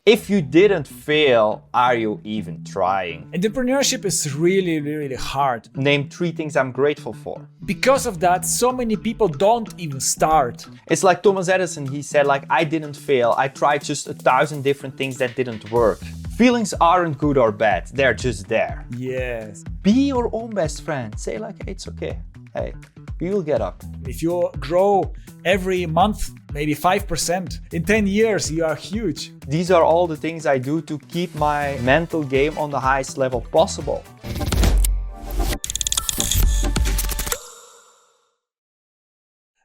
If you didn't fail, are you even trying? Entrepreneurship is really hard. Name 3 things I'm grateful for. Because of that, so many people don't even start. It's like Thomas Edison, he said I didn't fail. I tried just 1,000 different things that didn't work. Feelings aren't good or bad, they're just there. Yes. Be your own best friend. Say hey, it's okay. Hey, you will get up. If you grow every month, maybe 5%, in 10 years, you are huge. These are all the things I do to keep my mental game on the highest level possible.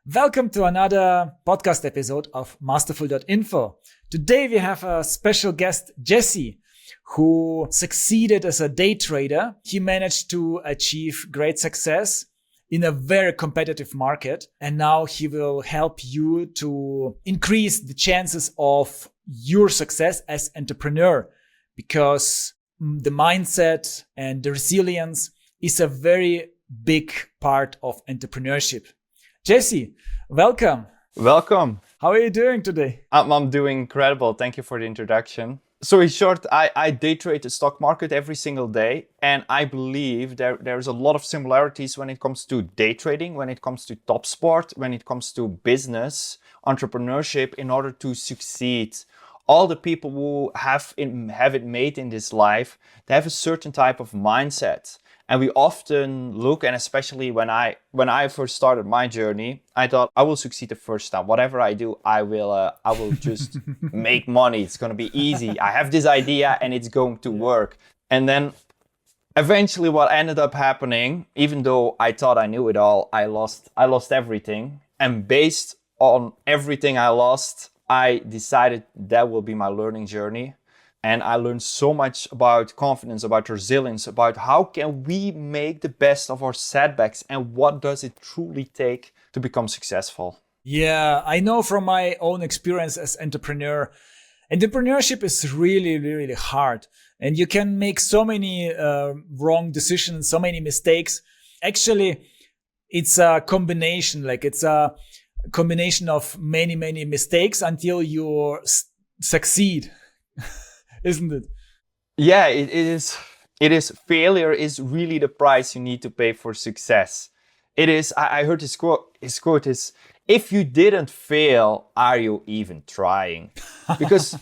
Welcome to another podcast episode of Masterful.info. Today we have a special guest, Jesse, who succeeded as a day trader. He managed to achieve great success in a very competitive market. And now he will help you to increase the chances of your success as entrepreneur, because the mindset and the resilience is a very big part of entrepreneurship. Jesse, welcome. Welcome. How are you doing today? I'm doing incredible. Thank you for the introduction. So in short, I day trade the stock market every single day. And I believe there's a lot of similarities when it comes to day trading, when it comes to top sport, when it comes to business, entrepreneurship. In order to succeed, all the people who have it made in this life, they have a certain type of mindset. And we often look, and especially when I first started my journey, I thought I will succeed the first time. Whatever I do, I will just make money. It's going to be easy. I have this idea and it's going to work. And then eventually what ended up happening, even though I thought I knew it all, I lost everything. And based on everything I lost, I decided that will be my learning journey. And I learned so much about confidence, about resilience, about how can we make the best of our setbacks and what does it truly take to become successful. Yeah, I know from my own experience as entrepreneur, entrepreneurship is really hard. And you can make so many wrong decisions, so many mistakes. Actually, it's a combination, it's a combination of many mistakes until you succeed. Isn't it? Yeah, it is. It is. Failure is really the price you need to pay for success. It is. I heard his quote is, if you didn't fail, are you even trying? Because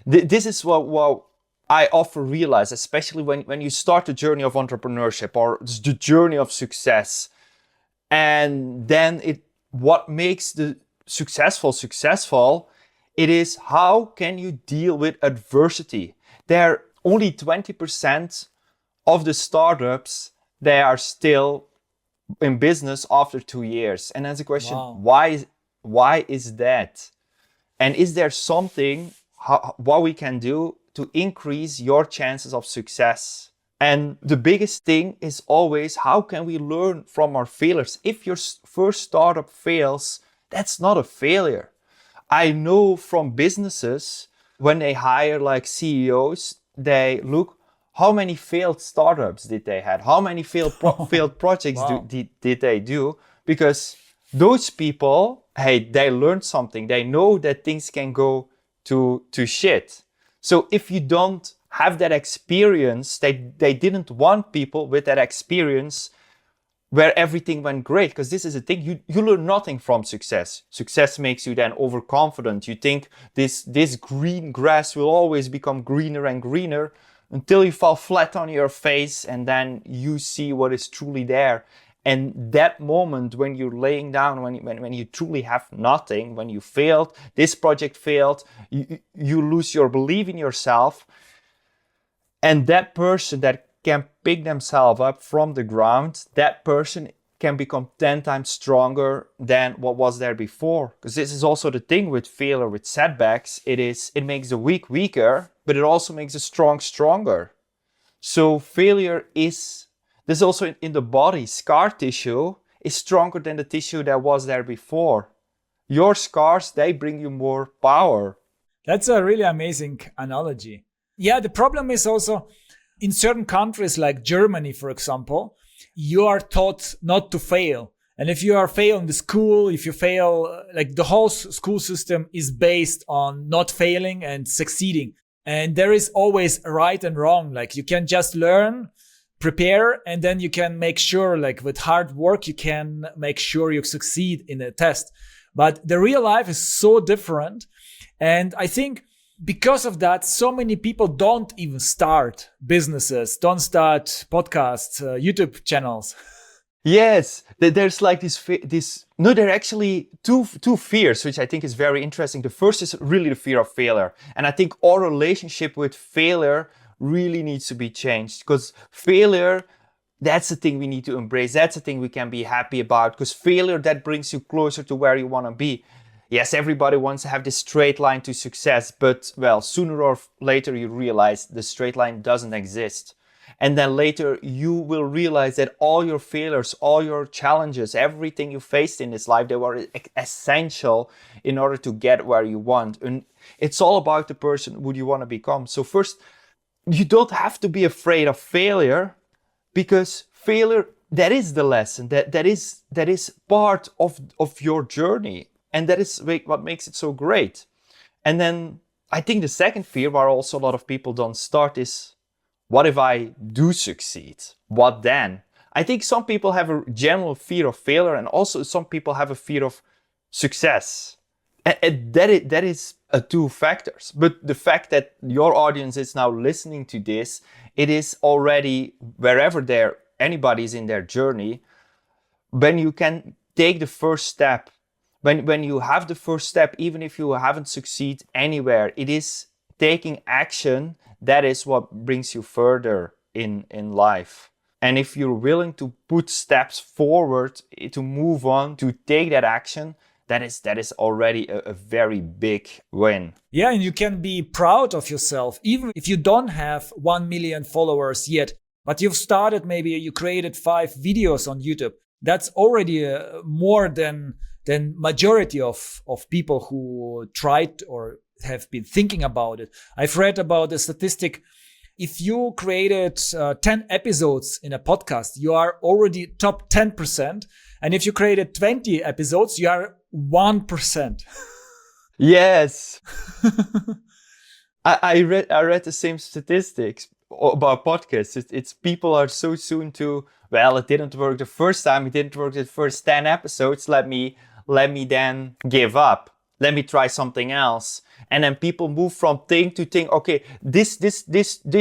this is what I often realize, especially when you start the journey of entrepreneurship or the journey of success. And then what makes the successful, it is how can you deal with adversity. There only 20% of the startups, they are still in business after 2 years. And that's a question, wow. Why is that? And is there something what we can do to increase your chances of success? And the biggest thing is always, how can we learn from our failures? If your first startup fails, that's not a failure. I know from businesses, when they hire CEOs, they look, how many failed startups did they have? How many failed projects did they do? Because those people, hey, they learned something. They know that things can go to shit. So if you don't have that experience, they didn't want people with that experience where everything went great, because this is a thing, you learn nothing from success. Success makes you then overconfident. You think this green grass will always become greener and greener until you fall flat on your face and then you see what is truly there. And that moment when you're laying down, when you truly have nothing, when you failed, this project failed, you lose your belief in yourself. And that person that can pick themselves up from the ground, that person can become 10 times stronger than what was there before. Because this is also the thing with failure, with setbacks. It makes the weak weaker, but it also makes the strong stronger. So failure is, this is also in the body, scar tissue is stronger than the tissue that was there before. Your scars, they bring you more power. That's a really amazing analogy. Yeah, the problem is also, in certain countries like Germany, for example, you are taught not to fail. And if you are failing the school, if you fail, like the whole school system is based on not failing and succeeding. And there is always right and wrong. Like you can just learn, prepare, and then you can make sure, like with hard work, you can make sure you succeed in a test. But the real life is so different. And I think because of that, so many people don't even start businesses, don't start podcasts, YouTube channels. Yes, there's like there are actually two fears, which I think is very interesting. The first is really the fear of failure. And I think our relationship with failure really needs to be changed, because failure, that's the thing we need to embrace. That's the thing we can be happy about, because failure, that brings you closer to where you want to be. Yes, everybody wants to have this straight line to success, but well, sooner or later you realize the straight line doesn't exist. And then later you will realize that all your failures, all your challenges, everything you faced in this life, they were essential in order to get where you want. And it's all about the person who you want to become. So first, you don't have to be afraid of failure, because failure, that is the lesson, that is part of your journey. And that is what makes it so great. And then I think the second fear, where also a lot of people don't start, is, what if I do succeed? What then? I think some people have a general fear of failure, and also some people have a fear of success. And that is two factors. But the fact that your audience is now listening to this, it is already, wherever anybody's in their journey, when you can take the first step, when you have the first step, even if you haven't succeeded anywhere, it is taking action. That is what brings you further in life. And if you're willing to put steps forward, to move on, to take that action, that is already a very big win. Yeah, and you can be proud of yourself, even if you don't have 1 million followers yet, but you've started, maybe you created 5 videos on YouTube. That's already more than majority of people who tried or have been thinking about it. I've read about the statistic. If you created 10 episodes in a podcast, you are already top 10%. And if you created 20 episodes, you are 1%. Yes. I read the same statistics about podcasts. It's people are so soon to, well, it didn't work the first time, it didn't work the first 10 episodes, let me then give up. Let me try something else. And then people move from thing to thing. Okay, this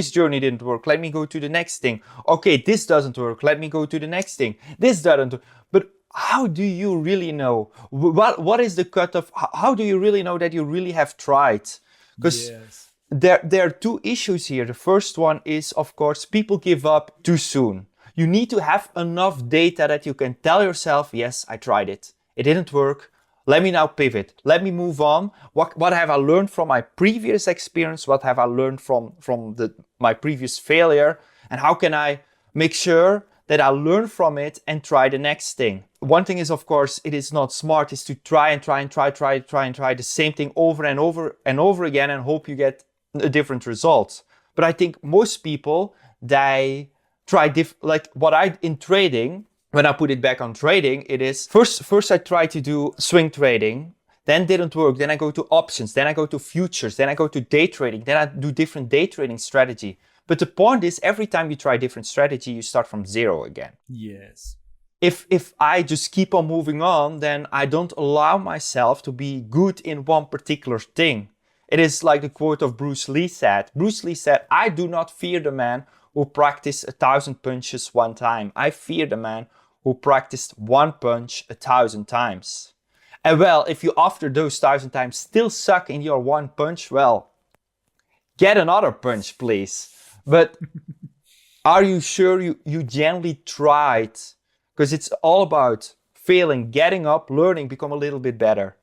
journey didn't work. Let me go to the next thing. Okay, this doesn't work. Let me go to the next thing. This doesn't work. But how do you really know? What is the cutoff? How do you really know that you really have tried? Because yes, there are two issues here. The first one is, of course, people give up too soon. You need to have enough data that you can tell yourself, yes, I tried it. It didn't work. Let me now pivot. Let me move on. What have I learned from my previous experience? What have I learned from my previous failure? And how can I make sure that I learn from it and try the next thing? One thing is, of course, it is not smart, is to try the same thing over and over and over again and hope you get a different result. But I think most people, they try like what I in trading. When I put it back on trading, it is first I try to do swing trading, then didn't work. Then I go to options, then I go to futures, then I go to day trading, then I do different day trading strategy. But the point is, every time you try different strategy, you start from zero again. yes. If I just keep on moving on, then I don't allow myself to be good in one particular thing. It is like the quote of Bruce Lee said. Bruce Lee said, I do not fear the man who practiced 1,000 punches one time. I fear the man who practiced one punch 1,000 times. And well, if you after those 1,000 times still suck in your one punch, well, get another punch, please. But are you sure you genuinely tried? Because it's all about failing, getting up, learning, become a little bit better.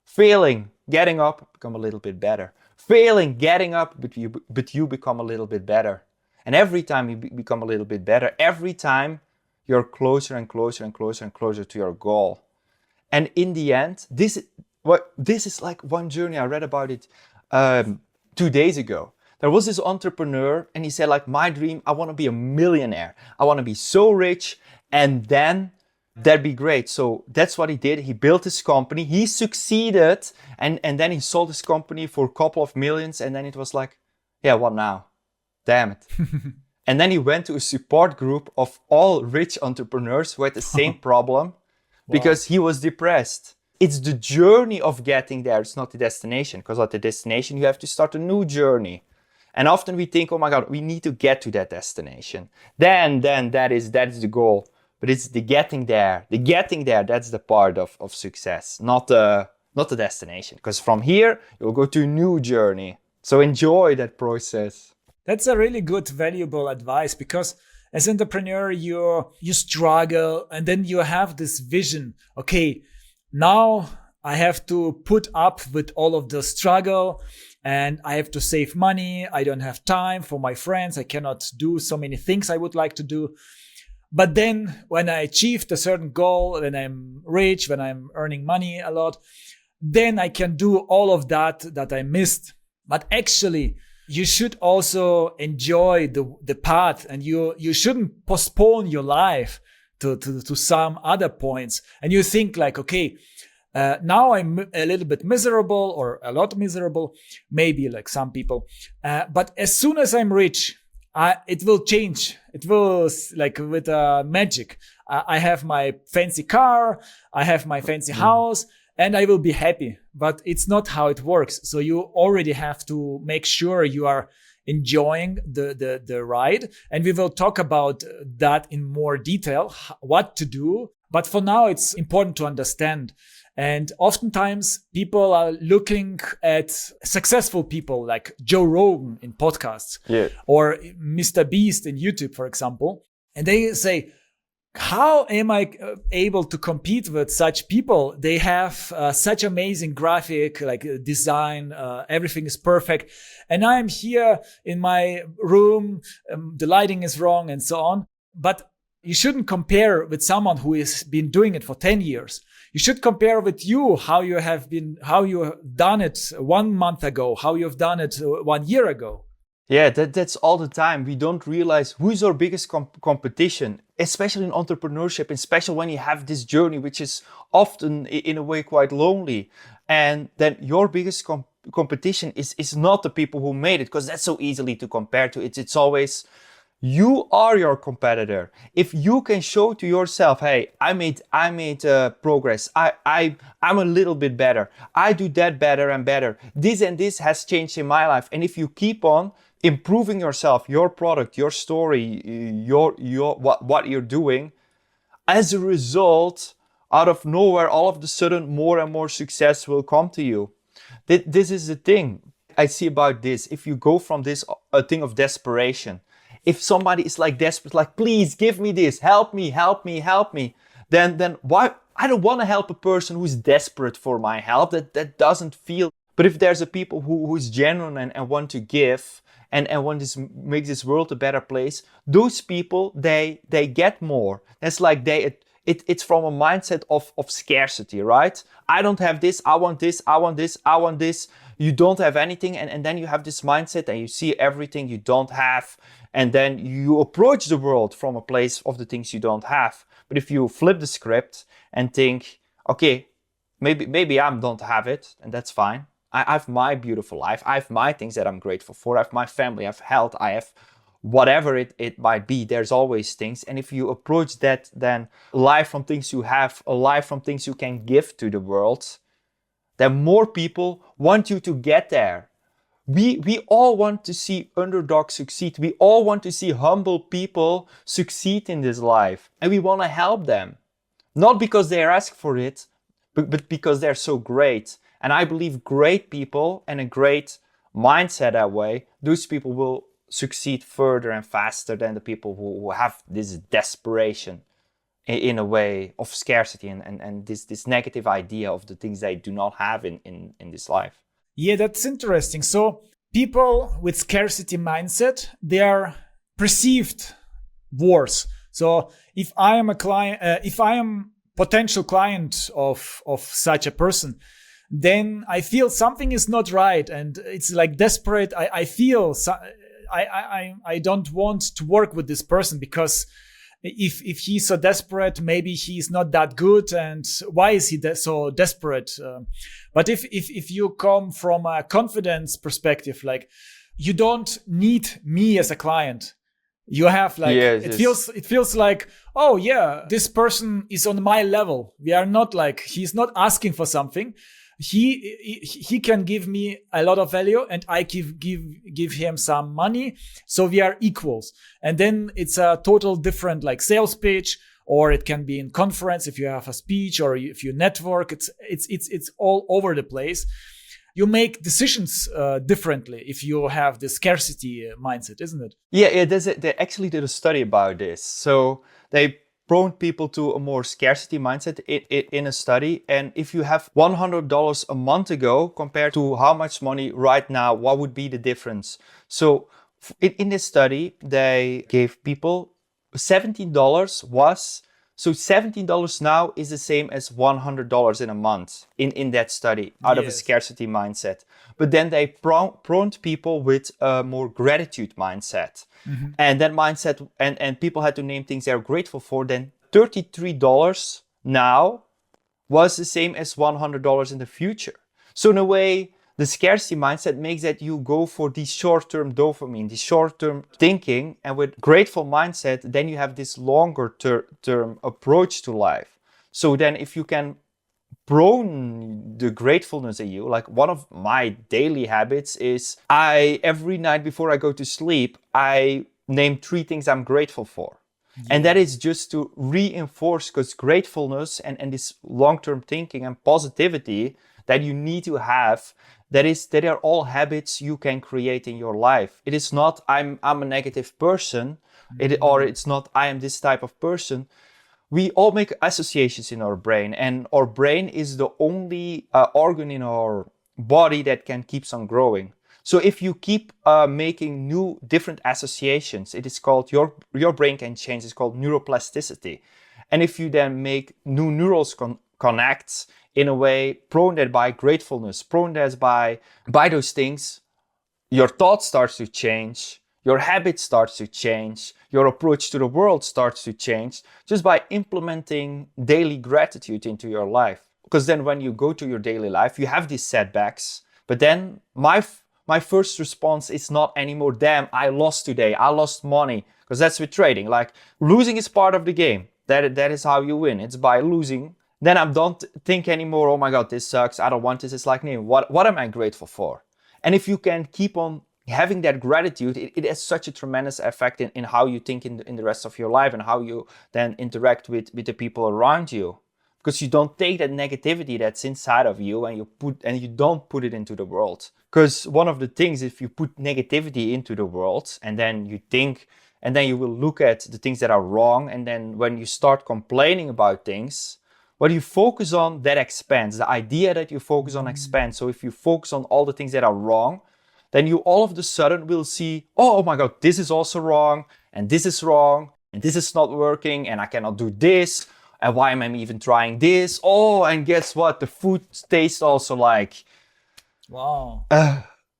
Failing, getting up, become a little bit better. Failing, getting up, but you become a little bit better. And every time you become a little bit better, every time you're closer and closer and closer and closer to your goal. And in the end, this is like one journey. I read about it 2 days ago. There was this entrepreneur and he said, like, my dream, I want to be a millionaire. I want to be so rich. And then That'd be great. So that's what he did. He built his company. He succeeded. And then he sold his company for a couple of millions. And then it was like, yeah, what now? Damn it. And then he went to a support group of all rich entrepreneurs who had the same problem because he was depressed. It's the journey of getting there. It's not the destination, because at the destination, you have to start a new journey. And often we think, oh my God, we need to get to that destination. Then that is the goal. But it's the getting there. The getting there, that's the part of success, not the destination. Because from here, you'll go to a new journey. So enjoy that process. That's a really good, valuable advice, because as an entrepreneur, you struggle, and then you have this vision. Okay, now I have to put up with all of the struggle, and I have to save money. I don't have time for my friends. I cannot do so many things I would like to do. But then when I achieved a certain goal, when I'm rich, when I'm earning money a lot, then I can do all of that I missed. But actually, you should also enjoy the path, and you shouldn't postpone your life to some other points. And you think like, okay, now I'm a little bit miserable, or a lot miserable, maybe like some people. But as soon as I'm rich, it will change. It will, like with magic. I have my fancy car, I have my fancy house, and I will be happy. But it's not how it works. So you already have to make sure you are enjoying the ride. And we will talk about that in more detail, what to do. But for now, it's important to understand. And oftentimes people are looking at successful people like Joe Rogan in podcasts, or Mr. Beast in YouTube, for example. And they say, how am I able to compete with such people? They have such amazing graphic, like design, everything is perfect. And I'm here in my room, the lighting is wrong and so on. But you shouldn't compare with someone who has been doing it for 10 years. You should compare with you, how you have done it 1 month ago, how you've done it 1 year ago. Yeah, that's all the time. We don't realize who's our biggest competition, especially in entrepreneurship, and especially when you have this journey, which is often in a way quite lonely. And then your biggest competition is not the people who made it, because that's so easily to compare to. It's always, you are your competitor. If you can show to yourself, hey, I made progress. I'm a little bit better. I do that better and better. This and this has changed in my life. And if you keep on improving yourself, your product, your story, your what you're doing, as a result, out of nowhere, all of a sudden, more and more success will come to you. This is the thing I see about this. If you go from this a thing of desperation, if somebody is like desperate, like, please give me this, help me, then why? I don't want to help a person who's desperate for my help. That doesn't feel. But if there's a people who's genuine and want to give and want to make this world a better place, those people, they get more. That's like it's from a mindset of scarcity, right? I don't have this, I want this, I want this, I want this. You don't have anything, and then you have this mindset and you see everything you don't have, and then you approach the world from a place of the things you don't have. But if you flip the script and think, okay, maybe I don't have it, and that's fine. I have my beautiful life. I have my things that I'm grateful for. I have my family, I have health, I have whatever it might be. There's always things. And if you approach that, then life from things you have, a life from things you can give to the world, then more people want you to get there. We all want to see underdogs succeed. We all want to see humble people succeed in this life. And we want to help them. Not because they ask for it, but because they're so great. And I believe great people and a great mindset that way, those people will succeed further and faster than the people who have this desperation in a way of scarcity and this negative idea of the things they do not have in this life. Yeah, that's interesting. So people with scarcity mindset, they are perceived worse. So if I am a client, if I am potential client of such a person, then I feel something is not right, and it's like desperate. I feel I don't want to work with this person because if he's so desperate, maybe he's not that good, and why is he so desperate? But if you come from a confidence perspective, like you don't need me as a client. You have like it feels like, oh yeah, this person is on my level. We are not like, he's not asking for something. He can give me a lot of value, and I give him some money, so we are equals. And then it's a total different like sales pitch, or it can be in conference if you have a speech, or if you network. It's all over the place. You make decisions differently if you have the scarcity mindset, isn't it? Yeah. They actually did a study about this. So they prone people to a more scarcity mindset in a study. And if you have $100 a month ago compared to how much money right now, what would be the difference? So in this study, they gave people $17 was, so $17 now is the same as $100 in a month in that study out of a scarcity mindset. But then they prone people with a more gratitude mindset. Mm-hmm. And that mindset, and people had to name things they're grateful for, then $33 now was the same as $100 in the future. So in a way, the scarcity mindset makes that you go for the short-term dopamine, the short-term thinking, and with grateful mindset, then you have this longer-term approach to life. So then if you can prone the gratefulness in you, like one of my daily habits is every night before I go to sleep, I name 3 things I'm grateful for. Yeah. And that is just to reinforce, because gratefulness and this long-term thinking and positivity that you need to have, that are all habits you can create in your life. It is not I'm a negative person, or it's not I am this type of person. We all make associations in our brain, and our brain is the only organ in our body that can keep on growing. So if you keep making new different associations, it is called, your brain can change. It's called neuroplasticity. And if you then make new neurals connect in a way, prone that by gratefulness, prone that by those things, your thought starts to change, your habit starts to change, your approach to the world starts to change, just by implementing daily gratitude into your life. Because then when you go to your daily life, you have these setbacks, but then my first response is not anymore, damn, I lost today, I lost money, because that's with trading. Like, losing is part of the game. That is how you win. It's by losing. Then I don't think anymore, oh my God, this sucks, I don't want this. It's like, no, what am I grateful for? And if you can keep on having that gratitude, it has such a tremendous effect in how you think in the rest of your life, and how you then interact with the people around you. Because you don't take that negativity that's inside of you and you don't put it into the world. Because one of the things, if you put negativity into the world and then you think, and then you will look at the things that are wrong, and then when you start complaining about things, what you focus on, that expands. The idea that you focus on expands. So if you focus on all the things that are wrong, then you all of a sudden will see, oh my God, this is also wrong, and this is wrong, and this is not working, and I cannot do this, and why am I even trying this? Oh, and guess what? The food tastes also like... Wow.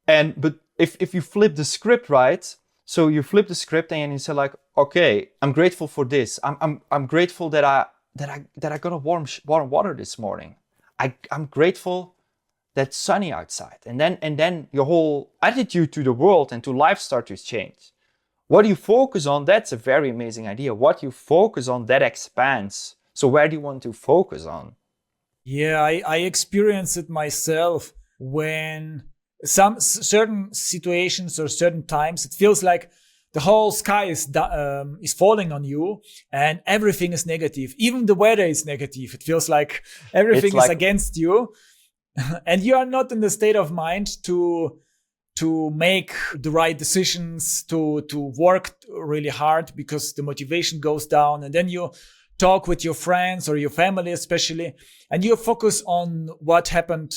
But if you flip the script, right? So you flip the script and you say like, okay, I'm grateful for this. I'm grateful that I got a warm water this morning. I'm grateful that it's sunny outside. And then your whole attitude to the world and to life starts to change. What you focus on, that's a very amazing idea. What you focus on, that expands. So where do you want to focus on? Yeah, I experienced it myself when some certain situations or certain times, it feels like the whole sky is falling on you and everything is negative. Even the weather is negative. It feels like everything is against you. And you are not in the state of mind to make the right decisions, to work really hard, because the motivation goes down. And then you talk with your friends or your family especially, and you focus on what happened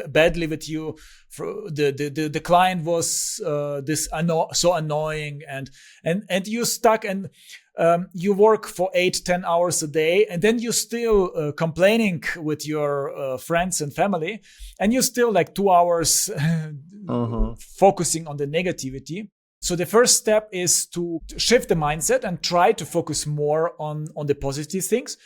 badly with you. The client was so annoying, and you stuck, and you work for 8-10 hours a day, and then you still complaining with your friends and family, and you still like 2 hours focusing on the negativity. So the first step is to shift the mindset and try to focus more on the positive things.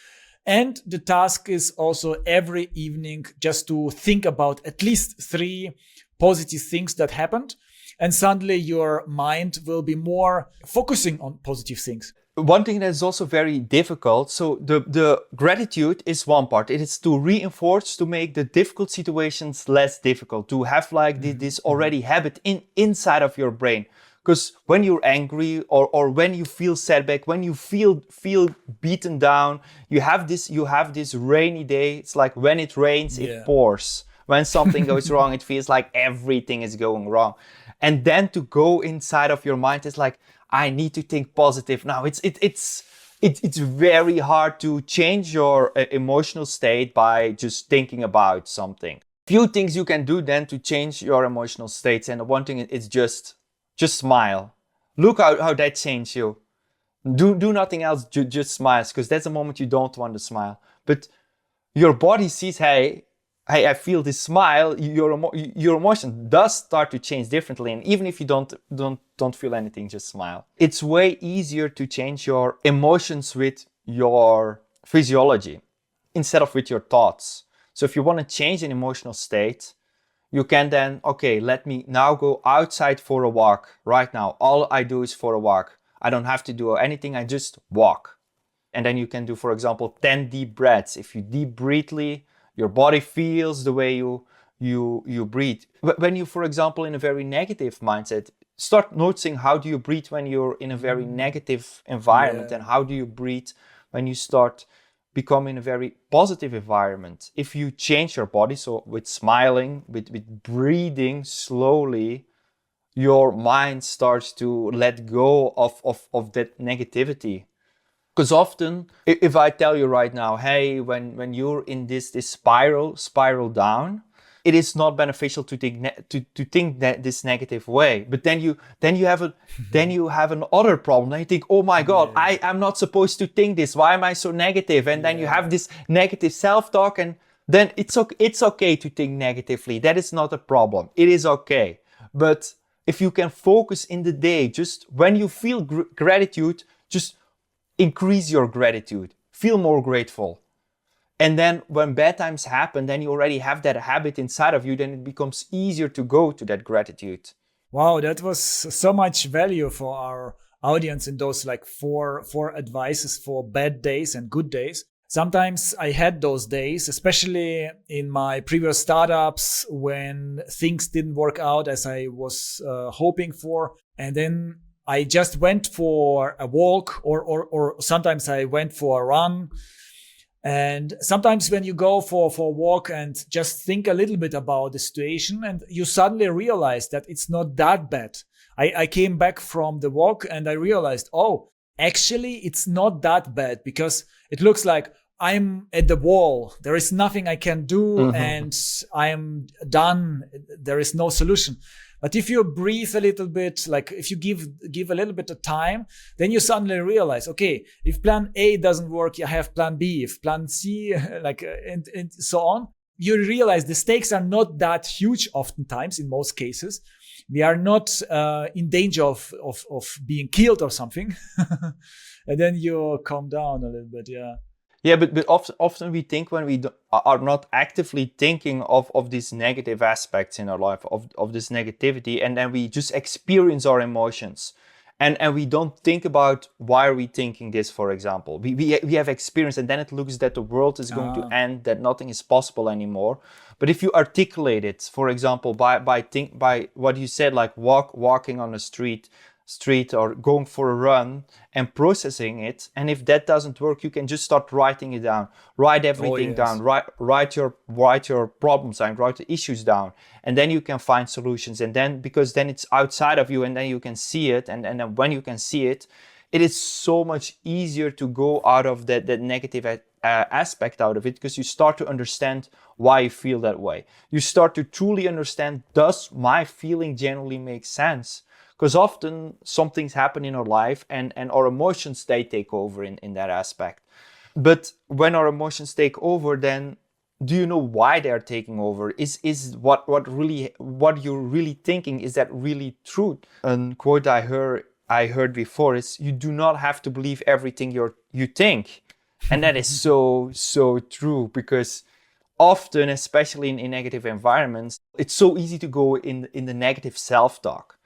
And the task is also every evening just to think about at least 3 positive things that happened. And suddenly your mind will be more focusing on positive things. One thing that is also very difficult, so the gratitude is one part. It is to reinforce, to make the difficult situations less difficult, to have like this already habit inside of your brain. Because when you're angry or when you feel setback, when you feel beaten down, you have this rainy day. It's like when it rains, it pours. When something goes wrong, it feels like everything is going wrong. And then to go inside of your mind is like, I need to think positive now. It's very hard to change your emotional state by just thinking about something. Few things you can do then to change your emotional states. And one thing is just smile. Look how that changed you. Do nothing else, just smile, because that's the moment you don't want to smile. But your body sees, hey, I feel this smile. Your emotion does start to change differently, and even if you don't feel anything, just smile. It's way easier to change your emotions with your physiology instead of with your thoughts. So if you want to change an emotional state, you can then, okay, let me now go outside for a walk right now. All I do is for a walk. I don't have to do anything. I just walk. And then you can do, for example, 10 deep breaths. If you deep breathly, your body feels the way you breathe. When you, for example, in a very negative mindset, start noticing how do you breathe when you're in a very negative environment, and how do you breathe when you start becoming a very positive environment. If you change your body, so with smiling, with breathing slowly, your mind starts to let go of that negativity. Because often, if I tell you right now, hey, when you're in this spiral down, it is not beneficial to think that this negative way. But then you have another problem. Then you think, oh my God, I am not supposed to think this. Why am I so negative? And then you have this negative self-talk, and then it's okay to think negatively. That is not a problem. It is okay. But if you can focus in the day, just when you feel gratitude, just increase your gratitude. Feel more grateful. And then when bad times happen, then you already have that habit inside of you, then it becomes easier to go to that gratitude. Wow, that was so much value for our audience in those like four advices for bad days and good days. Sometimes I had those days, especially in my previous startups when things didn't work out as I was hoping for. And then I just went for a walk or sometimes I went for a run. And sometimes when you go for a walk and just think a little bit about the situation, and you suddenly realize that it's not that bad. I came back from the walk and I realized, oh, actually it's not that bad, because it looks like I'm at the wall. There is nothing I can do and I am done. There is no solution. But if you breathe a little bit, like if you give a little bit of time, then you suddenly realize, okay, if plan A doesn't work, you have plan B. If plan C, and so on, you realize the stakes are not that huge oftentimes in most cases. We are not in danger of being killed or something. And then you calm down a little bit, yeah. Yeah, but often we think when we are not actively thinking of these negative aspects in our life, of this negativity, and then we just experience our emotions. And we don't think about why are we thinking this, for example. We have experience, and then it looks that the world is going to end, that nothing is possible anymore. But if you articulate it, for example, by what you said, like walking on a street or going for a run and processing it, and if that doesn't work, you can just start writing it down, write everything down, write your problems down, write the issues down, and then you can find solutions. And then, because then it's outside of you, and then you can see it, and then when you can see it, it is so much easier to go out of that negative aspect out of it, because you start to understand why you feel that way. You start to truly understand, does my feeling generally make sense? Because often some things happen in our life and our emotions, they take over in that aspect. But when our emotions take over, then do you know why they're taking over? Is what you're really thinking, is that really true? A quote I heard before is, you do not have to believe everything you think. And that is so true, because often, especially in negative environments, it's so easy to go in the negative self-talk.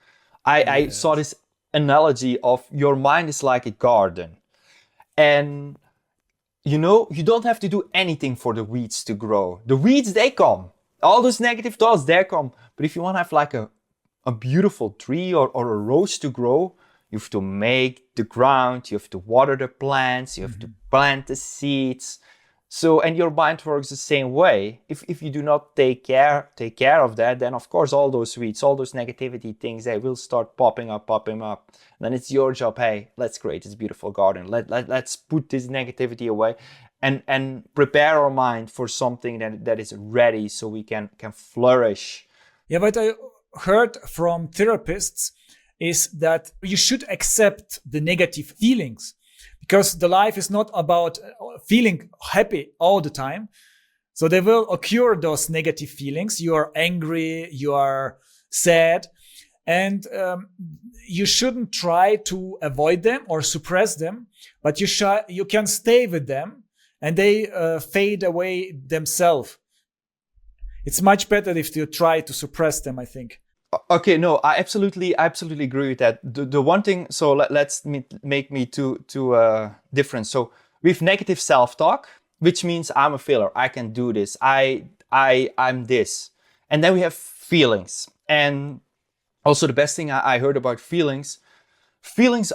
I saw this analogy of, your mind is like a garden, and you don't have to do anything for the weeds to grow. The weeds, they come. All those negative thoughts, they come. But if you want to have like a beautiful tree or a rose to grow, you have to make the ground, you have to water the plants, you have to plant the seeds. So, and your mind works the same way. If you do not take care of that, then of course all those weeds, all those negativity things, they will start popping up. And then it's your job, hey, let's create this beautiful garden. Let's put this negativity away and prepare our mind for something that is ready, so we can flourish. Yeah, what I heard from therapists is that you should accept the negative feelings, because the life is not about feeling happy all the time. So there will occur those negative feelings. You are angry, you are sad, and you shouldn't try to avoid them or suppress them, but you can stay with them, and they fade away themselves. It's much better if you try to suppress them, I think. Okay, no, I absolutely agree with that. The one thing, so let's make me two different. So we have negative self-talk, which means I'm a failure, I can do this, I'm this. And then we have feelings. And also the best thing I heard about feelings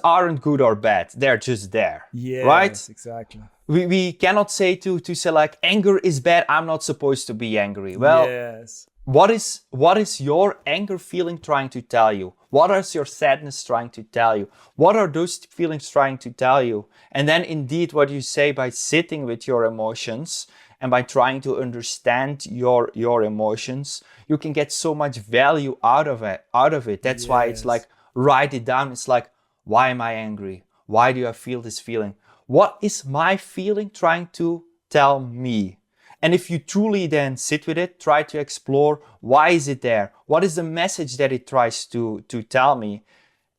aren't good or bad, they're just there. Yes, right? Exactly. We cannot say to say like, anger is bad, I'm not supposed to be angry. Well, yes. What is your anger feeling trying to tell you? What is your sadness trying to tell you? What are those feelings trying to tell you? And then indeed what you say, by sitting with your emotions and by trying to understand your emotions, you can get so much value out of it. That's why it's like, write it down. It's like, why am I angry? Why do I feel this feeling? What is my feeling trying to tell me? And if you truly then sit with it, try to explore, why is it there? What is the message that it tries to tell me?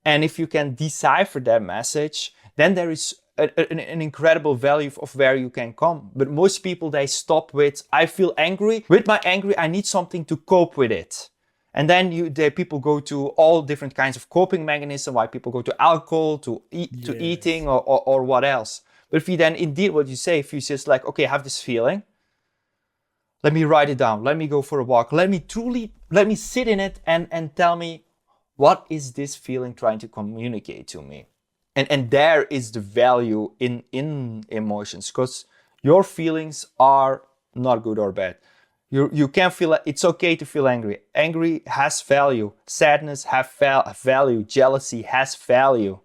And if you can decipher that message, then there is an incredible value of where you can come. But most people, they stop with, I feel angry. With my anger, I need something to cope with it. And then people go to all different kinds of coping mechanisms, why people go to alcohol, to eating or what else. But if you then indeed, what you say, if you just like, okay, I have this feeling, let me write it down. Let me go for a walk. Let me sit in it and tell me, what is this feeling trying to communicate to me? And there is the value in emotions, because your feelings are not good or bad. You can feel, it's okay to feel angry. Angry has value. Sadness has value. Jealousy has value.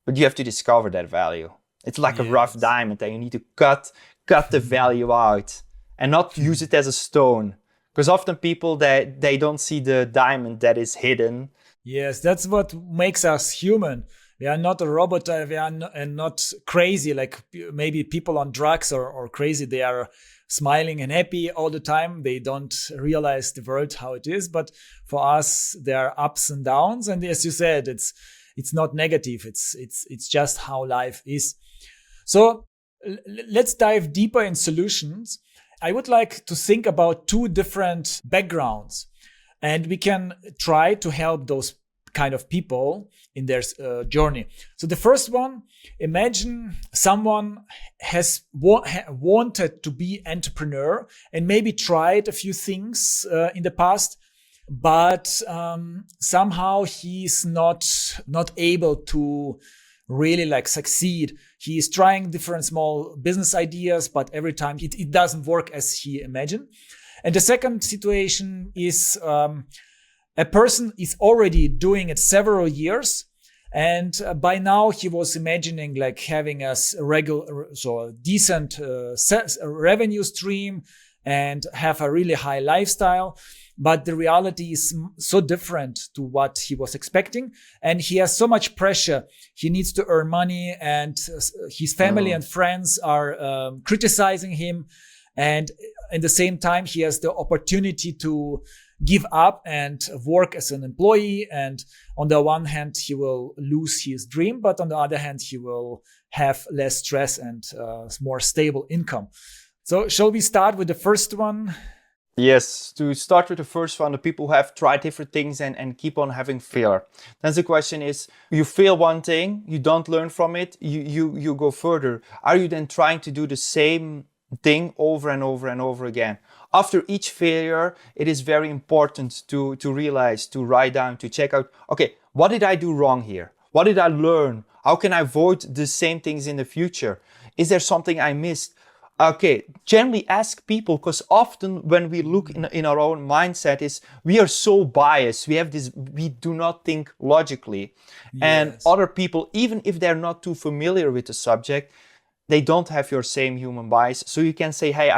But you have to discover that value. It's like a rough diamond, and you need to cut the value out. And not use it as a stone. Because often people, they don't see the diamond that is hidden. Yes, that's what makes us human. We are not a robot, we are not crazy, like maybe people on drugs or crazy. They are smiling and happy all the time. They don't realize the world how it is. But for us, there are ups and downs. And as you said, it's not negative. It's just how life is. So let's dive deeper in solutions. I would like to think about two different backgrounds, and we can try to help those kind of people in their journey. So the first one, imagine someone has wanted to be entrepreneur and maybe tried a few things in the past, but somehow he's not able to really like succeed. He is trying different small business ideas, but every time it doesn't work as he imagined. And the second situation is a person is already doing it several years, and by now he was imagining like having a decent revenue stream and have a really high lifestyle. But the reality is so different to what he was expecting. And he has so much pressure. He needs to earn money, and his family and friends are criticizing him. And at the same time, he has the opportunity to give up and work as an employee. And on the one hand, he will lose his dream, but on the other hand, he will have less stress and more stable income. So shall we start with the first one? Yes, to start with the first one, the people who have tried different things and keep on having failure. Then the question is, you fail one thing, you don't learn from it, you go further. Are you then trying to do the same thing over and over and over again? After each failure, it is very important to realize, to write down, to check out, okay, what did I do wrong here? What did I learn? How can I avoid the same things in the future? Is there something I missed? Okay, generally ask people, because often when we look in our own mindset is we are so biased. We do not think logically. Yes. And other people, even if they're not too familiar with the subject, they don't have your same human bias. So you can say, hey,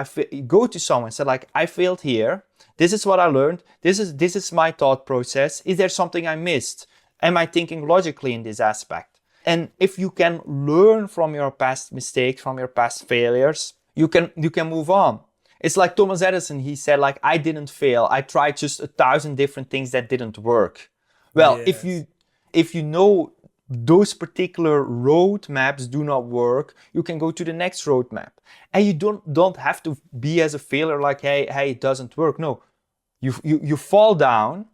go to someone and say like, I failed here. This is what I learned. This is my thought process. Is there something I missed? Am I thinking logically in this aspect? And if you can learn from your past mistakes, from your past failures, you can move on. It's like Thomas Edison, he said like, I didn't fail. I tried just 1,000 different things that didn't work. Well, yes. if you know those particular roadmaps do not work, you can go to the next roadmap. And you don't have to be as a failure like, hey, it doesn't work. No, you fall down,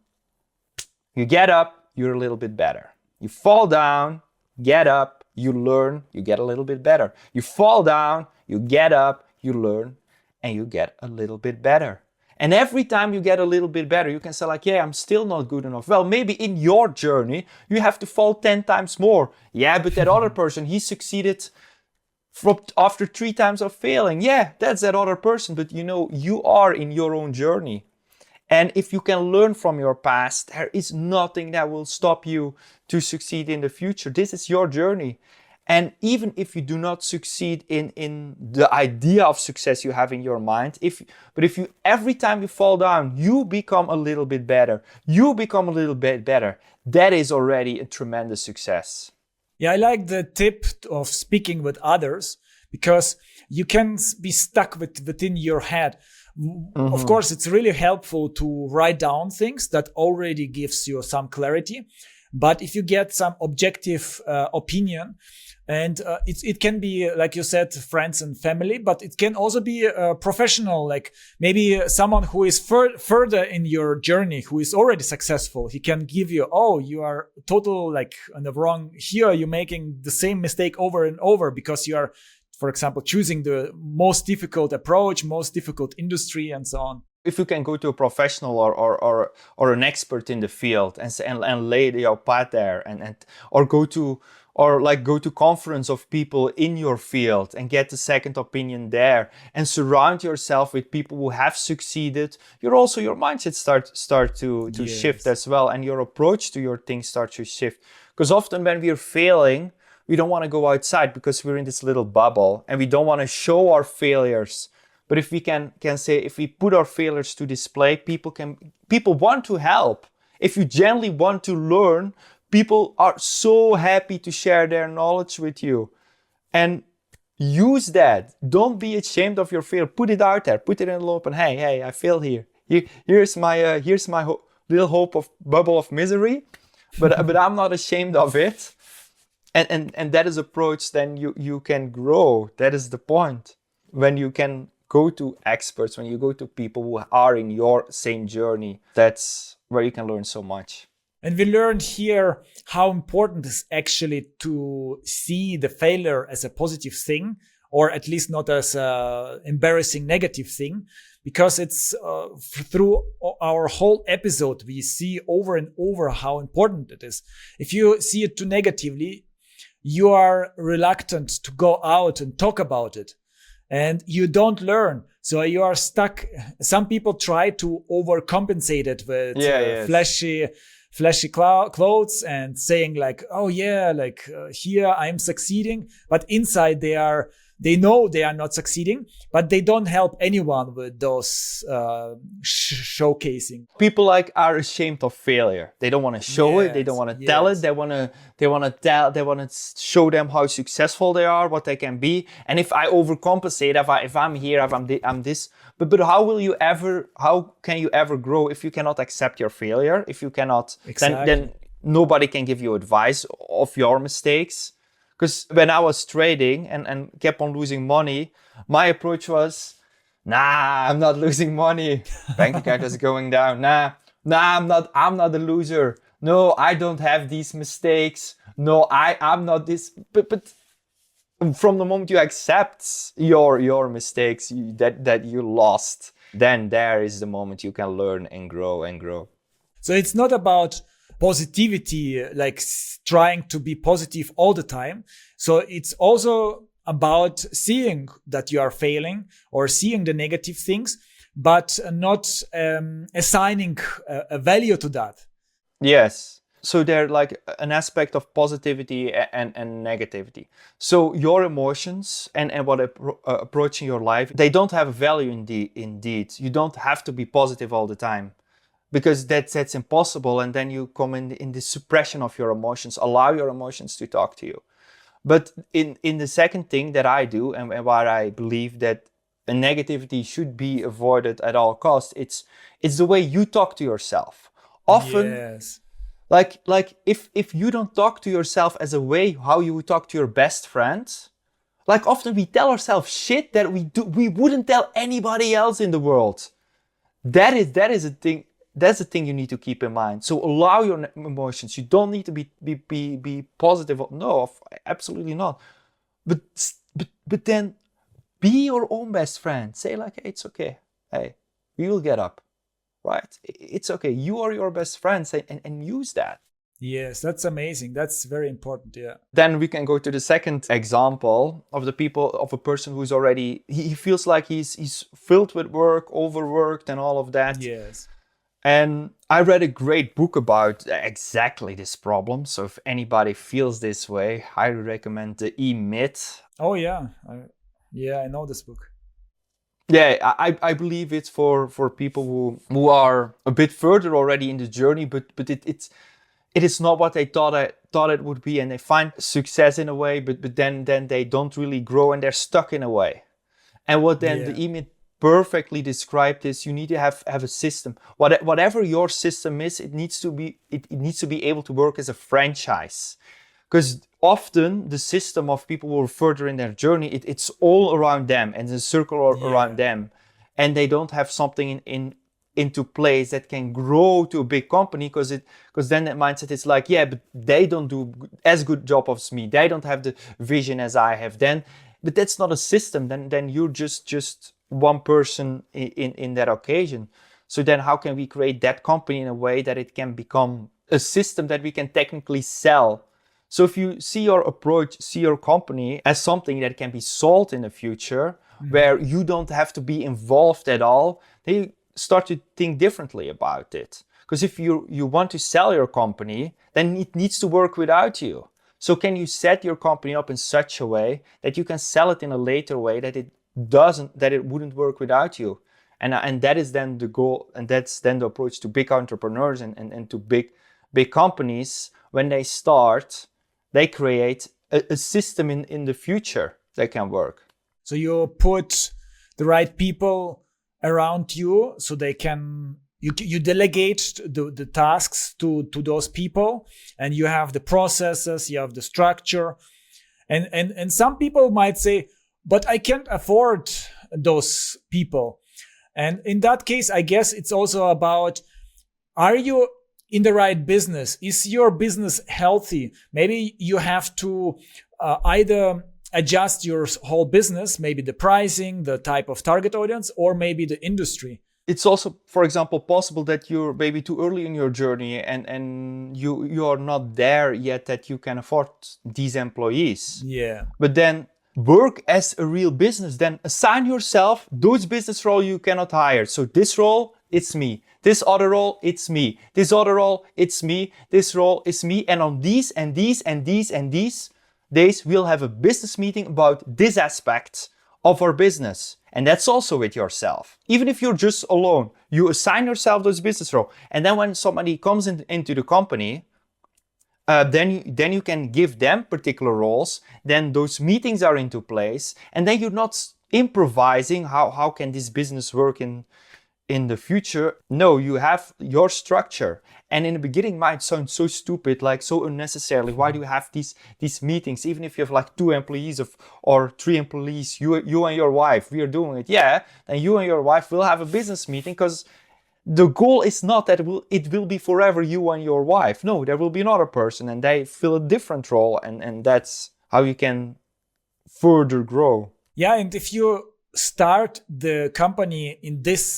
you get up, you're a little bit better. You fall down, get up, you learn, you get a little bit better. You fall down, you get up, you learn, and you get a little bit better. And every time you get a little bit better, you can say like, yeah, I'm still not good enough. Well, maybe in your journey, you have to fall 10 times more. Yeah, but that other person, he succeeded after 3 times of failing. Yeah, that's that other person. But you are in your own journey. And if you can learn from your past, there is nothing that will stop you to succeed in the future. This is your journey. And even if you do not succeed in the idea of success you have in your mind, but if you every time you fall down, you become a little bit better. You become a little bit better. That is already a tremendous success. Yeah, I like the tip of speaking with others because you can be stuck within your head. Mm-hmm. Of course, it's really helpful to write down things that already gives you some clarity. But if you get some objective opinion, and it can be, like you said, friends and family, but it can also be a professional, like maybe someone who is further in your journey, who is already successful. He can give you, oh, you are total like on the wrong here. You're making the same mistake over and over because you are, for example, choosing the most difficult approach, most difficult industry, and so on. If you can go to a professional or an expert in the field and lay your path there or go to conference of people in your field and get the second opinion there and surround yourself with people who have succeeded, your mindset start to yes. shift as well, and your approach to your things starts to shift. Because often when we are failing, we don't want to go outside because we're in this little bubble and we don't want to show our failures. But if we can say, if we put our failures to display, people want to help. If you genuinely want to learn, people are so happy to share their knowledge with you. And use that. Don't be ashamed of your failure. Put it out there. Put it in the open. Hey, I failed here. Here's my little bubble of misery. But I'm not ashamed of it. And that is approach, then you can grow. That is the point. When you can go to experts, when you go to people who are in your same journey, that's where you can learn so much. And we learned here how important it is actually to see the failure as a positive thing, or at least not as an embarrassing negative thing, because it's through our whole episode, we see over and over how important it is. If you see it too negatively, you are reluctant to go out and talk about it. And you don't learn. So you are stuck. Some people try to overcompensate it with flashy clothes and saying like, oh yeah, like here I'm succeeding. But inside they are they know they are not succeeding, but they don't help anyone with those showcasing. People like are ashamed of failure. They don't want to show it. They don't want to tell it. They want to show them how successful they are, what they can be. And if I overcompensate, if I'm here, if I'm this, but how can you ever grow if you cannot accept your failure? If you cannot, then nobody can give you advice of your mistakes. Because when I was trading and kept on losing money, my approach was, nah, I'm not losing money. Bank account is going down. Nah, I'm not a loser. No, I don't have these mistakes. No, I'm not this. But from the moment you accept your mistakes that you lost, then there is the moment you can learn and grow. So it's not about positivity, like trying to be positive all the time. So it's also about seeing that you are failing or seeing the negative things, but not assigning a value to that. Yes. So they're like an aspect of positivity and negativity. So your emotions and what approaching your life, they don't have a value indeed. You don't have to be positive all the time, because that's impossible. And then you come in the suppression of your emotions. Allow your emotions to talk to you. But in the second thing that I do, and why I believe that a negativity should be avoided at all costs, it's the way you talk to yourself. Often, yes. like if you don't talk to yourself as a way how you would talk to your best friend, like often we tell ourselves shit that we wouldn't tell anybody else in the world. That is a thing. That's the thing you need to keep in mind. So allow your emotions. You don't need to be positive. No, absolutely not. But then be your own best friend. Say like, hey, it's okay. Hey, we will get up, right? It's okay. You are your best friend. And use that. Yes, that's amazing. That's very important. Yeah. Then we can go to the second example of a person who's already, he feels like he's filled with work, overworked and all of that. Yes. And I read a great book about exactly this problem. So if anybody feels this way, I recommend the E-Myth. Oh yeah. I know this book. Yeah, I believe it's for people who are a bit further already in the journey, but it is not what they thought it would be, and they find success in a way, but then they don't really grow and they're stuck in a way. And what then the E-Myth perfectly described is, you need to have a system. Whatever your system is, it needs to be able to work as a franchise. Because often the system of people who are further in their journey, it's all around them and the circle around them, and they don't have something into place that can grow to a big company, because then that mindset is like, yeah, but they don't do as good job as me. They don't have the vision as I have. But that's not a system. Then you're just one person in that occasion. So then how can we create that company in a way that it can become a system that we can technically sell? So if you see your company as something that can be sold in the future, where you don't have to be involved at all, then you start to think differently about it. Because if you want to sell your company, then it needs to work without you. So can you set your company up in such a way that you can sell it in a later way that it wouldn't work without you? And that is then the goal, and that's then the approach to big entrepreneurs and to big companies. When they start, they create a system in the future that can work. So you put the right people around you, so they can, you delegate the tasks to those people, and you have the processes, you have the structure. And some people might say, but I can't afford those people. And in that case, I guess it's also about, are you in the right business? Is your business healthy? Maybe you have to either adjust your whole business, maybe the pricing, the type of target audience, or maybe the industry. It's also, for example, possible that you're maybe too early in your journey and you are not there yet that you can afford these employees. Yeah. But then work as a real business. Then assign yourself those business role you cannot hire. So this role, it's me. This other role, it's me. This other role, it's me. This role is me. And on these and these and these and these, days we'll have a business meeting about this aspect of our business. And that's also with yourself. Even if you're just alone, you assign yourself those business role. And then when somebody comes into the company, then you can give them particular roles. Then those meetings are into place. And then you're not improvising how can this business work in the future. No, you have your structure. And in the beginning might sound so stupid, like so unnecessarily. Why do you have these meetings? Even if you have like 2 employees or 3 employees, you and your wife, we are doing it. Yeah, then you and your wife will have a business meeting, because the goal is not that it will be forever you and your wife. No, there will be another person and they fill a different role, and that's how you can further grow. Yeah, and if you start the company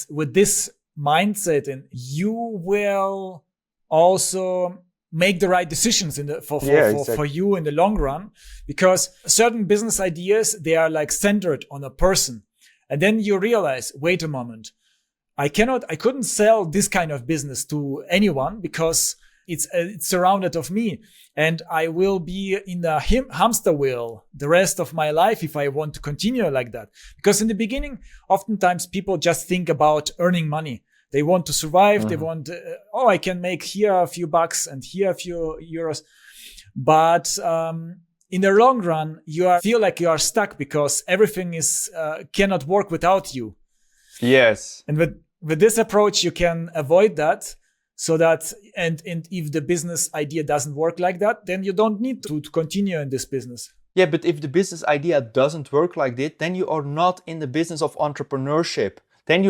with this mindset, and you will also make the right decisions for you in the long run, because certain business ideas, they are like centered on a person, and then you realize, wait a moment, I couldn't sell this kind of business to anyone because it's surrounded of me, and I will be in the hamster wheel the rest of my life if I want to continue like that. Because in the beginning, oftentimes people just think about earning money. They want to survive. They want, I can make here a few bucks and here a few euros. But in the long run, feel like you are stuck because everything cannot work without you. Yes. And with this approach, you can avoid that. So that, and if the business idea doesn't work like that, then you don't need to continue in this business. Yeah, but if the business idea doesn't work like that, then you are not in the business of entrepreneurship. Then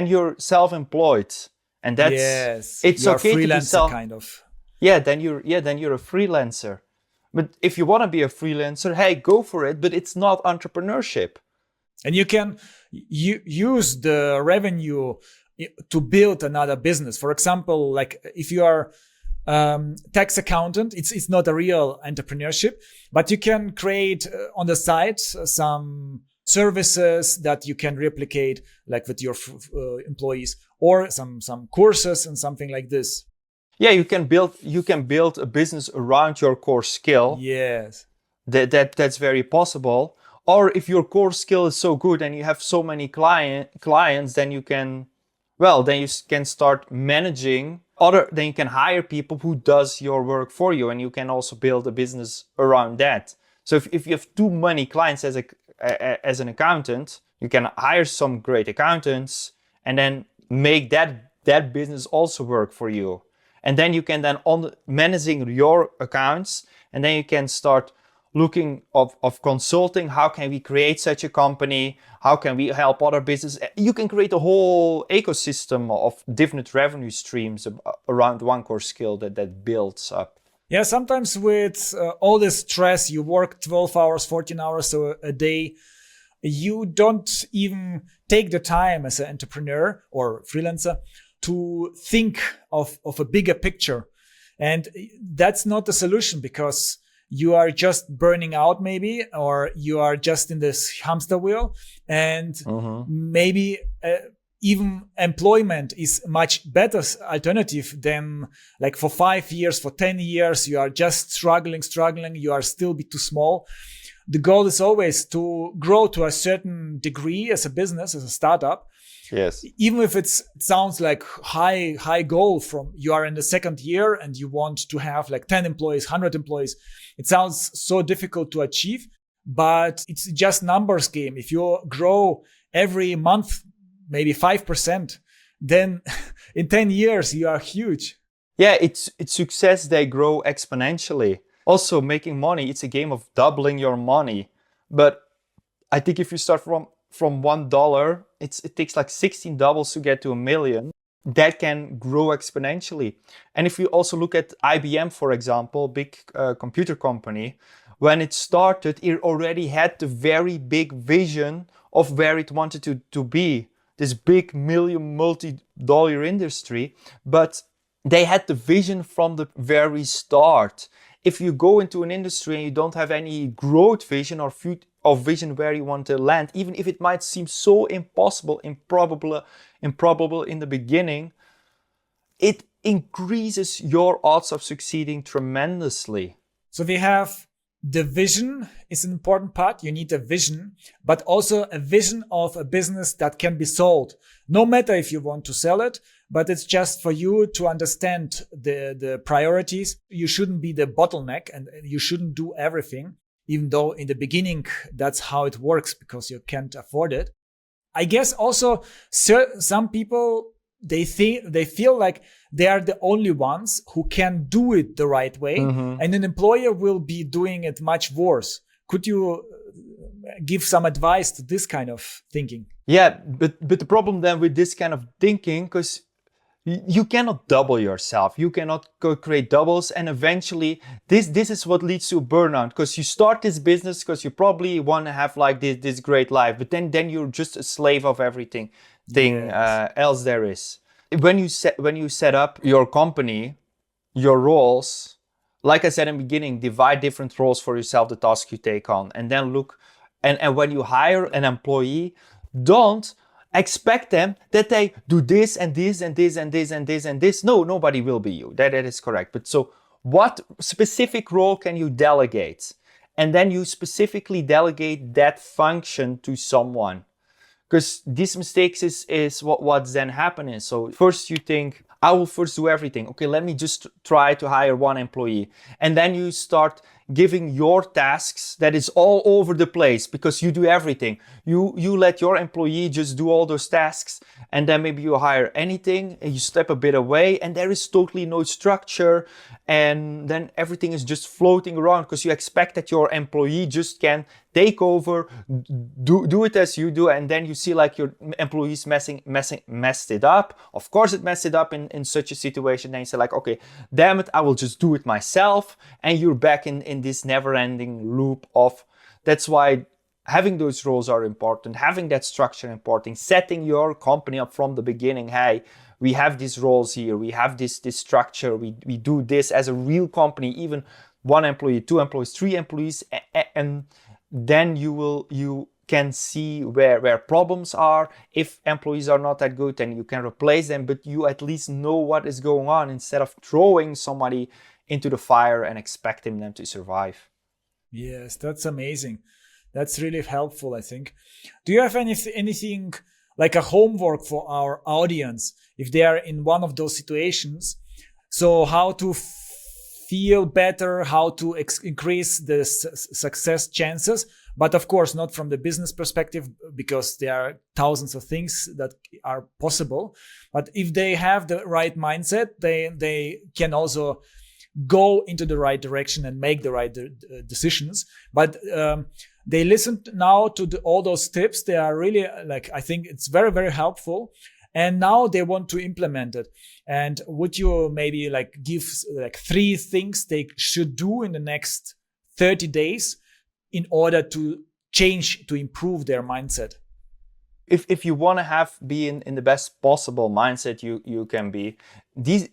you're self-employed, and it's you're okay a freelancer, to be kind of. Yeah, then you're a freelancer. But if you want to be a freelancer, hey, go for it. But it's not entrepreneurship. And you can use the revenue to build another business. For example, like if you are tax accountant, it's not a real entrepreneurship, but you can create on the side some services that you can replicate, like with your employees, or some courses and something like this. Yeah, you can build a business around your core skill. Yes, that's very possible. Or if your core skill is so good and you have so many clients, then you can start managing then you can hire people who does your work for you, and you can also build a business around that. So if you have too many clients as an accountant, you can hire some great accountants and then make that business also work for you. And then you can managing your accounts, and then you can start looking of consulting. How can we create such a company? How can we help other business? You can create a whole ecosystem of different revenue streams around one core skill that builds up. Yeah, sometimes with all this stress, you work 12 hours, 14 hours a day, you don't even take the time as an entrepreneur or freelancer to think of a bigger picture. And that's not the solution, because you are just burning out maybe, or you are just in this hamster wheel, and maybe even employment is much better alternative than like for 5 years, for 10 years, you are just struggling, you are still too small. The goal is always to grow to a certain degree as a business, as a startup. Yes. Even if it sounds like high goal, from you are in the 2nd year and you want to have like 10 employees, 100 employees. It sounds so difficult to achieve, but it's just numbers game. If you grow every month, maybe 5%, then in 10 years, you are huge. Yeah, it's success. They grow exponentially. Also, making money, it's a game of doubling your money. But I think if you start from $1, it takes like 16 doubles to get to $1 million. That can grow exponentially. And if you also look at IBM, for example, big computer company, when it started, it already had the very big vision of where it wanted to be, this big multi-dollar industry. But they had the vision from the very start. If you go into an industry and you don't have any growth vision or vision where you want to land, even if it might seem so impossible, improbable in the beginning, it increases your odds of succeeding tremendously. So we have the vision is an important part. You need a vision, but also a vision of a business that can be sold. No matter if you want to sell it, but it's just for you to understand the priorities. You shouldn't be the bottleneck and you shouldn't do everything, even though in the beginning, that's how it works because you can't afford it. I guess also some people, they feel like they are the only ones who can do it the right way, and an employer will be doing it much worse. Could you give some advice to this kind of thinking? Yeah, but the problem then with this kind of thinking, because you cannot double yourself, you cannot create doubles, and eventually this is what leads to burnout, because you start this business because you probably want to have like this great life, but then you're just a slave of everything else there is. When you set up your company, your roles, like I said in the beginning, divide different roles for yourself, the tasks you take on, and then look, and when you hire an employee, don't expect them that they do this and this and this and this and this and this. No, nobody will be you. That is correct. But so what specific role can you delegate? And then you specifically delegate that function to someone. Because these mistakes is what's then happening. So first you think, I will first do everything. Okay, let me just try to hire one employee. And then you start giving your tasks that is all over the place because you do everything. You let your employee just do all those tasks, and then maybe you hire anything and you step a bit away and there is totally no structure, and then everything is just floating around because you expect that your employee just can take over, do it as you do, and then you see like your employees messed it up. Of course it messed it up in such a situation. Then you say like, okay, damn it, I will just do it myself, and you're back in this never-ending loop of. That's why having those roles are important, having that structure important, setting your company up from the beginning. Hey, we have these roles here, we have this structure, we do this as a real company, even 1 employee, 2 employees, 3 employees, and then you can see where problems are. If employees are not that good, then you can replace them, but you at least know what is going on instead of throwing somebody into the fire and expecting them to survive. Yes, that's amazing. That's really helpful, I think. Do you have anything like a homework for our audience if they are in one of those situations? So how to feel better, how to increase the success chances, but of course not from the business perspective, because there are thousands of things that are possible. But if they have the right mindset, they can also go into the right direction and make the right decisions. But they listened now to all those tips. They are really I think it's very, very helpful. And now they want to implement it. And would you maybe give 3 things they should do in the next 30 days in order to change, to improve their mindset? If you want to be in the best possible mindset you can be,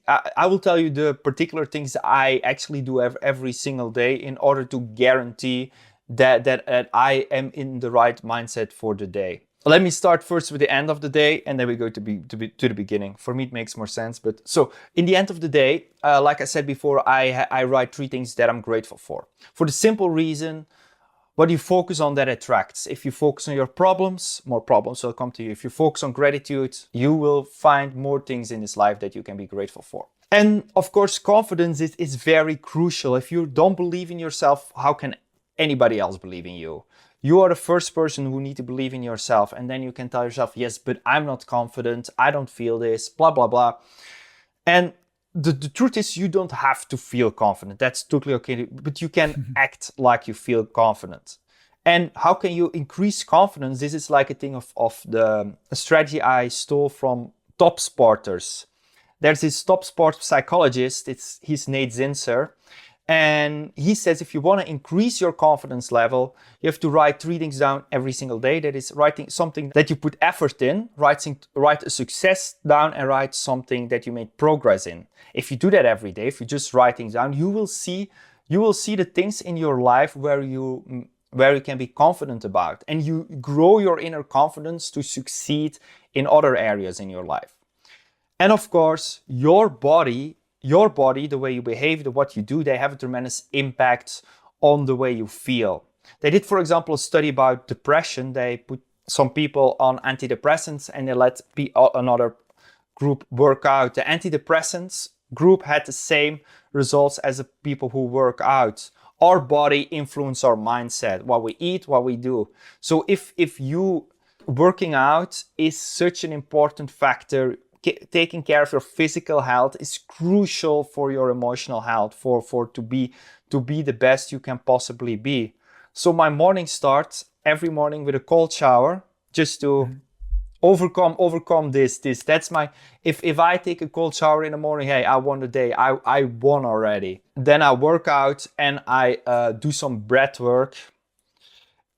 I will tell you the particular things I actually do every single day in order to guarantee that I am in the right mindset for the day. Let me start first with the end of the day, and then we go to the beginning. For me, it makes more sense. But so in the end of the day, like I said before, I write 3 things that I'm grateful for. For the simple reason, what you focus on, that attracts. If you focus on your problems, more problems will come to you. If you focus on gratitude, you will find more things in this life that you can be grateful for. And of course, confidence is very crucial. If you don't believe in yourself, how can anybody else believe in you? You are the first person who need to believe in yourself, and then you can tell yourself, yes, but I'm not confident, I don't feel this, blah, blah, blah. And the truth is, you don't have to feel confident. That's totally okay, but you can act like you feel confident. And how can you increase confidence? This is like a thing of a strategy I stole from top sporters. There's this top sports psychologist, he's Nate Zinsser. And he says, if you want to increase your confidence level, you have to write 3 things down every single day. That is writing something that you put effort in, write a success down, and write something that you made progress in. If you do that every day, if you just write things down, you will see the things in your life where you can be confident about, and you grow your inner confidence to succeed in other areas in your life. And of course, your body, the way you behave, what you do, they have a tremendous impact on the way you feel. They did, for example, a study about depression. They put some people on antidepressants and they let another group work out. The antidepressants group had the same results as the people who work out. Our body influences our mindset, what we eat, what we do. So if you working out is such an important factor, taking care of your physical health is crucial for your emotional health, for to be the best you can possibly be. So my morning starts every morning with a cold shower, just to overcome this. That's my, if I take a cold shower in the morning, hey, I won the day. I won already. Then I work out and I do some breath work.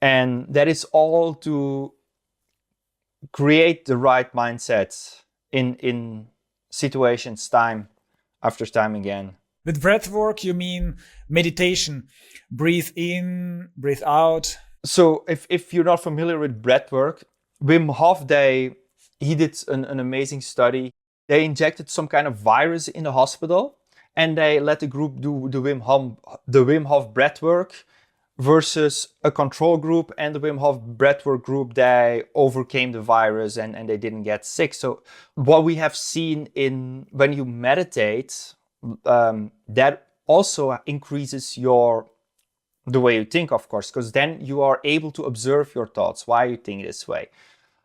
And that is all to create the right mindset in situations time after time again. With breath work, you mean meditation, breathe in, breathe out. So if you're not familiar with breath work, Wim Hof, he did an amazing study. They injected some kind of virus in the hospital and they let the group do the Wim Hof breath work versus a control group, and the Wim Hof breathwork group, they overcame the virus and they didn't get sick. So what we have seen when you meditate, that also increases the way you think, of course, because then you are able to observe your thoughts. Why you think this way?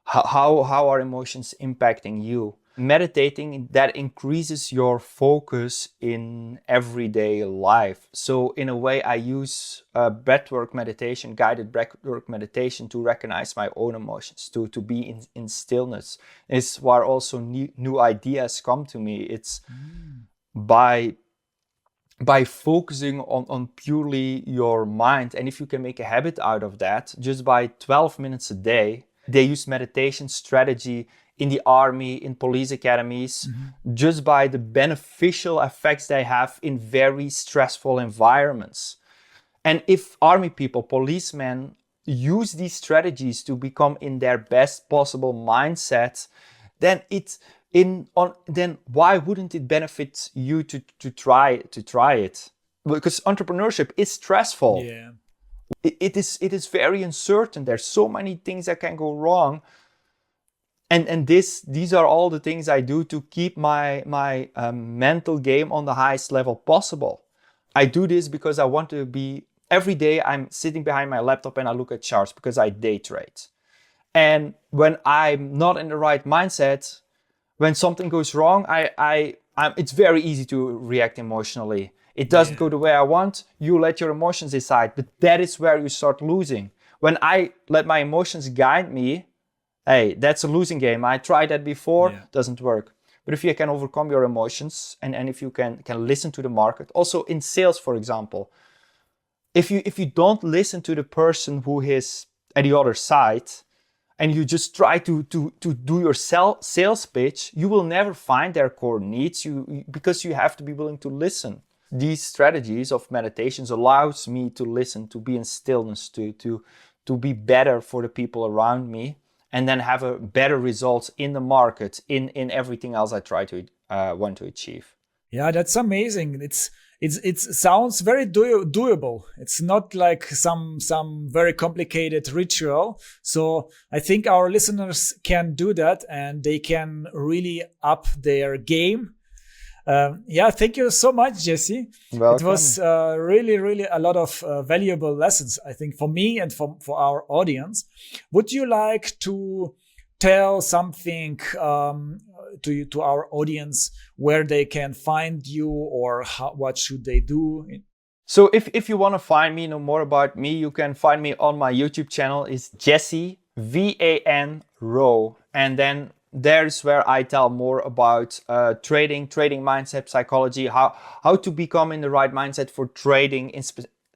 How are emotions impacting you? Meditating, that increases your focus in everyday life. So in a way, I use breathwork meditation, guided breathwork meditation, to recognize my own emotions, to be in stillness. It's where also new ideas come to me. It's by focusing on purely your mind. And if you can make a habit out of that, just by 12 minutes a day. They use meditation strategy in the army, in police academies, just by the beneficial effects they have in very stressful environments. And if army people, policemen, use these strategies to become in their best possible mindset, then then why wouldn't it benefit you to try it? Because entrepreneurship is stressful. Yeah. It is very uncertain. There's so many things that can go wrong. And these are all the things I do to keep my mental game on the highest level possible. I do this because I want to be, every day I'm sitting behind my laptop and I look at charts because I day trade. And when I'm not in the right mindset, when something goes wrong, it's very easy to react emotionally. It doesn't go the way I want, you let your emotions decide. But that is where you start losing. When I let my emotions guide me, hey, that's a losing game. I tried that before, doesn't work. But if you can overcome your emotions and if you can listen to the market, also in sales, for example, if you don't listen to the person who is at the other side and you just try to do your sales pitch, you will never find their core needs because you have to be willing to listen. These strategies of meditations allows me to listen, to be in stillness, to be better for the people around me, and then have a better results in the market, in everything else I try to want to achieve. Yeah, that's amazing. It sounds very doable. It's not like some very complicated ritual. So I think our listeners can do that and they can really up their game. Thank you so much, Jesse. Welcome. It was really, really a lot of valuable lessons, I think, for me and for our audience. Would you like to tell something to our audience where they can find you, or what should they do? So if you want to find me, know more about me, you can find me on my YouTube channel. It's Jesse VAN Rowe, and then there's where I tell more about trading mindset, psychology, how to become in the right mindset for trading,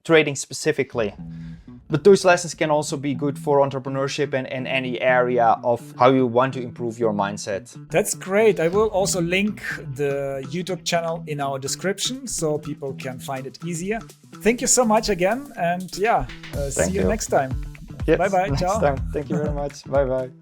trading specifically. But those lessons can also be good for entrepreneurship and any area of how you want to improve your mindset. That's great. I will also link the YouTube channel in our description so people can find it easier. Thank you so much again, and see you next time. Yes, Bye-bye. Next Ciao. time. Thank you very much. Bye-bye.